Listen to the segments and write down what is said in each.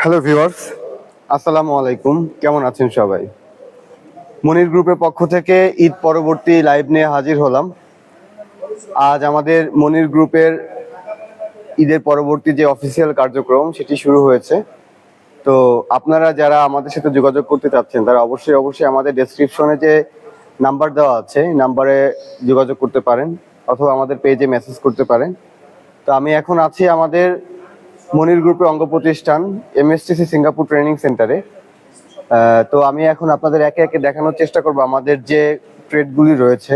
Hello viewers, আসসালামু আলাইকুম। কেমন আছেন সবাই? মনির গ্রুপের পক্ষ থেকে ঈদ পরবর্তী লাইভ নিয়ে হাজির হলাম। আজ আমাদের মনির গ্রুপের ঈদের পরবর্তী যে অফিসিয়াল কার্যক্রম সেটি শুরু হয়েছে। তো আপনারা যারা আমাদের সাথে যোগাযোগ করতে চাচ্ছেন তারা অবশ্যই আমাদের ডেসক্রিপশনে যে নাম্বার দেওয়া আছে নাম্বারে যোগাযোগ করতে পারেন অথবা আমাদের পেজে মেসেজ করতে পারেন। তো আমি এখন আছি আমাদের মনির গ্রুপের অঙ্গ প্রতিষ্ঠান এমএসটিসি সিঙ্গাপুর ট্রেনিং সেন্টারে। তো আমি এখন আপনাদের একে একে দেখানোর চেষ্টা করব আমাদের যে ট্রেডগুলি রয়েছে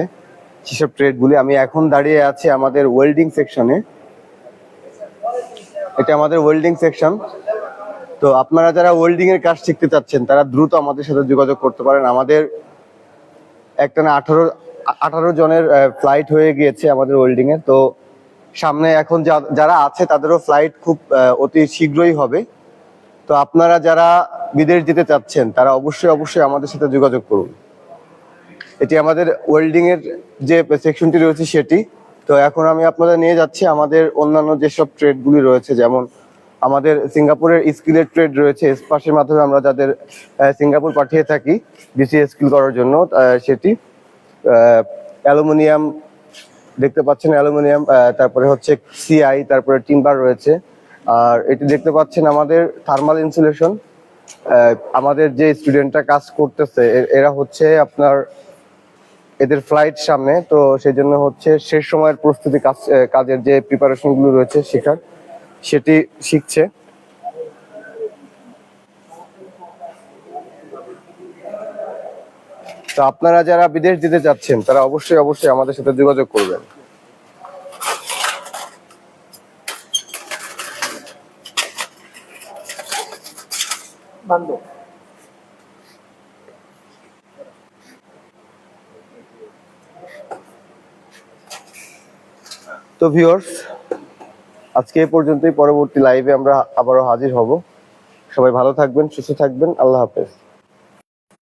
সেসব ট্রেডগুলি। আমি এখন দাঁড়িয়ে আছি আমাদের ওয়েল্ডিং সেকশনে। এটা আমাদের ওয়েল্ডিং সেকশন। তো আপনারা যারা ওয়েল্ডিং এর কাজ শিখতে চাচ্ছেন তারা দ্রুত আমাদের সাথে যোগাযোগ করতে পারেন। আমাদের একটানা 18 জনের ফ্লাইট হয়ে গিয়েছে আমাদের ওয়েল্ডিং এর। তো সামনে এখন যারা আছে তাদেরও ফ্লাইট খুব অতি শীঘ্রই হবে। তো আপনারা যারা বিদেশ যেতে চাচ্ছেন তারা অবশ্যই আমাদের সাথে যোগাযোগ করুন। এটি আমাদের ওয়েল্ডিং এর যে সেকশনটি রয়েছে সেটি। তো এখন আমি আপনাদের নিয়ে যাচ্ছি আমাদের অন্যান্য যেসব ট্রেডগুলি রয়েছে, যেমন আমাদের সিঙ্গাপুরের স্কিলের ট্রেড রয়েছে। স্পাসের মাধ্যমে আমরা যাদের সিঙ্গাপুর পাঠিয়ে থাকি বিসিএ স্কিল করার জন্য, সেটি অ্যালুমিনিয়াম দেখতে পাচ্ছেন, অ্যালুমিনিয়াম, তারপরে হচ্ছে সিআই, তারপরে টিম্বার রয়েছে। আর এটি দেখতে পাচ্ছেন আমাদের থার্মাল ইনসুলেশন। আমাদের যে স্টুডেন্টরা কাজ করতেছে এরা হচ্ছে আপনার এদের ফ্লাইট সামনে, তো সেই জন্য হচ্ছে শেষ সময়ের প্রস্তুতি কাজের যে প্রিপারেশন গুলো রয়েছে শেখার সেটি শিখছে। তো আপনারা যারা বিদেশ যেতে চাচ্ছেন তারা অবশ্যই আমাদের সাথে যোগাযোগ করবেন। তো ভিউয়ার্স, আজকে এই পর্যন্তই। পরবর্তী লাইভে আমরা আবারও হাজির হব। সবাই ভালো থাকবেন, সুস্থ থাকবেন। আল্লাহ হাফেজ।